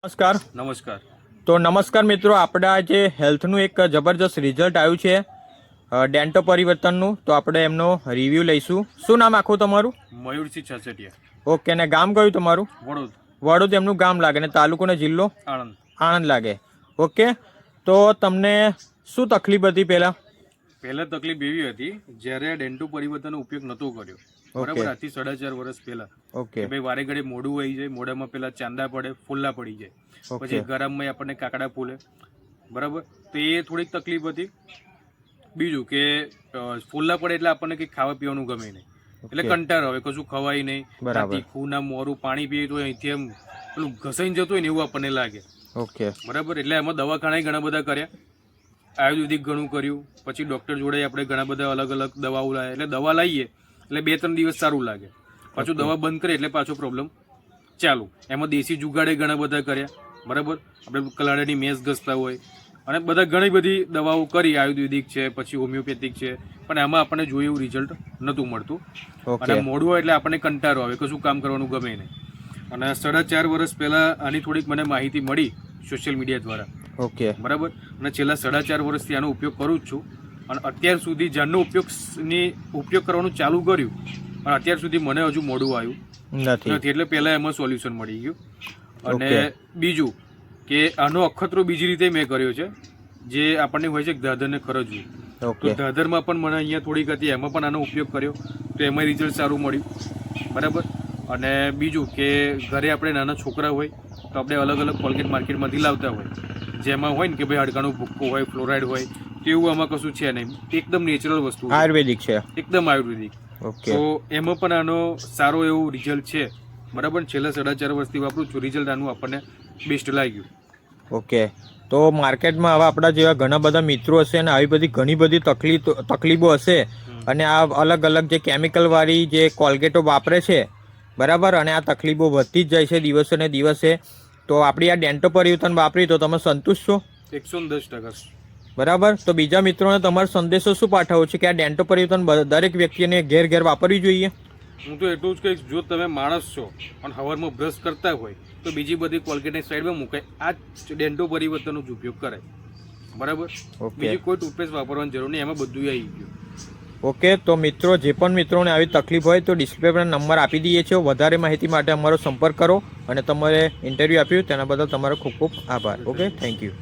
નમસ્કાર. નમસ્કાર. તો નમસ્કાર મિત્રો, આપણે આજે હેલ્થનું એક જબરજસ્ત રિઝલ્ટ આવ્યું છે ડેન્ટો પરિવર્તનનું, તો આપણે એમનો રિવ્યૂ લઈશું. શું નામ આખું તમારું? મયુરસિંહ છસેટિયા. ઓકે, ને ગામ કયું તમારું? વડોદ. વડોદ એમનું ગામ લાગે, ને તાલુકો ને જિલ્લો? આણંદ. આણંદ લાગે. ઓકે, તો તમને શું તકલીફ હતી પહેલાં? પહેલા તકલીફ એવી હતી જ્યારે ડેન્ટો પરિવર્તનનો ઉપયોગ નહોતો કર્યો, બરાબર, આજથી 4.5 વર્ષ પહેલા. ઓકે, ભાઈ વારે ઘડે મોઢું આવી જાય, મોઢામાં પેલા ચાંદા પડે, ફૂલ્લા પડી જાય, પછી ગરમમાં આપણને કાકડા ફૂલે, બરાબર. તો એ થોડીક તકલીફ હતી. બીજું કે ફૂલ્લા પડે એટલે આપણને કંઈક ખાવા પીવાનું ગમે નહીં, એટલે કંટાળો આવે, કશું ખવાય નહીં, તીખું ના મોરું પાણી પીએ તો અહીંથી એમ પેલું ઘસાઈને જતું હોય ને એવું આપણને લાગે. ઓકે, બરાબર. એટલે એમાં દવાખાના ઘણા બધા કર્યા, આયુર્વેદિક ઘણું કર્યું, પછી ડૉક્ટર જોડે આપણે ઘણા બધા અલગ અલગ દવાઓ લાવ્યા. એટલે દવા લાવીએ એટલે 2-3 દિવસ સારું લાગે, પાછું દવા બંધ કરીએ એટલે પાછો પ્રોબ્લેમ ચાલુ. એમાં દેશી જુગાડે ઘણા બધા કર્યા, બરાબર. આપણે કલાડાની મેસ ઘસતા હોય અને બધા ઘણી બધી દવાઓ કરી, આયુર્વેદિક છે, પછી હોમિયોપેથિક છે, પણ એમાં આપણને જોઈએ એવું રિઝલ્ટ નહોતું મળતું. અને મોડું હોય એટલે આપણને કંટાળો આવે, કશું કામ કરવાનું ગમે નહીં. અને 4.5 વર્ષ પહેલાં આની થોડીક મને માહિતી મળી સોશિયલ મીડિયા દ્વારા. ઓકે, બરાબર. અને છેલ્લા 4.5 વર્ષથી આનો ઉપયોગ કરું જ છું. અને અત્યાર સુધી જાનનો ઉપયોગ કરવાનું ચાલુ કર્યું, પણ અત્યાર સુધી મને હજુ મોડું આવ્યું નથી. એટલે પહેલાં એમાં સોલ્યુશન મળી ગયું. અને બીજું કે આનો અખતરો બીજી રીતે મેં કર્યો છે, જે આપણને હોય છે કે દાદરને ખરજવું. તો દાદરમાં પણ મને અહીંયા થોડીક હતી, એમાં પણ આનો ઉપયોગ કર્યો, તો એમાં રિઝલ્ટ સારું મળ્યું, બરાબર. અને બીજું કે ઘરે આપણે નાના છોકરા હોય તો આપણે અલગ અલગ કોલગેટ માર્કેટમાંથી લાવતા હોય, જેમાં હોય ને કે ભાઈ હાડકાનું ભૂક્કો હોય, ફ્લોરાઇડ હોય, તેવું આમાં કશું છે નહીં, એકદમ નેચરલ વસ્તુ, આયુર્વેદિક છે, એકદમ આયુર્વેદિક. તો એમાં પણ આનો સારો એવું રિઝલ્ટ છે, બરાબર. છેલ્લા 4.5 વર્ષથી વાપરું છું, રિઝલ્ટ આનું આપણને બેસ્ટ લાગ્યું. ઓકે, તો માર્કેટમાં હવે આપણા જેવા ઘણા બધા મિત્રો હશે અને આવી બધી ઘણી બધી તકલીફો હશે, અને આ અલગ અલગ જે કેમિકલ વાળી જે કોલગેટો વાપરે છે, બરાબર, અને આ તકલીફો વધતી જ જાય છે દિવસે ને દિવસે. તો આપણી આ ડેન્ટો પરિવર્તન વાપરી તો તમે સંતુષ્ટ છો? 110%. બરાબર. તો બીજા મિત્રોને તમારો સંદેશો શું પાઠવો છે કે આ ડેન્ટો પરિવર્તન દરેક વ્યક્તિને ઘેર વાપરવી જોઈએ? હું તો એટલું જ કહીશ, જો તમે માણસ છો અને સવારમાં બ્રશ કરતા હોય તો બીજી બધી કોલગેટની સાઈડમાં મૂકાય, આ જ ડેન્ટો પરિવર્તનનો જ ઉપયોગ કરાય, બરાબર. બીજી કોઈ ટૂથપેસ્ટ વાપરવાની જરૂર નહીં, એમાં બધું આવી ગયું. ઓકે, તો મિત્રો, જે પણ મિત્રોને આવી તકલીફ હોય તો ડિસ્પ્લે પર નંબર આપી દઈએ છીએ. વધારે માહિતી માટે અમારો સંપર્ક કરો. અને તમારે ઇન્ટરવ્યૂ આપ્યું તેના બદલ તમારો ખૂબ ખૂબ આભાર. Okay, thank you.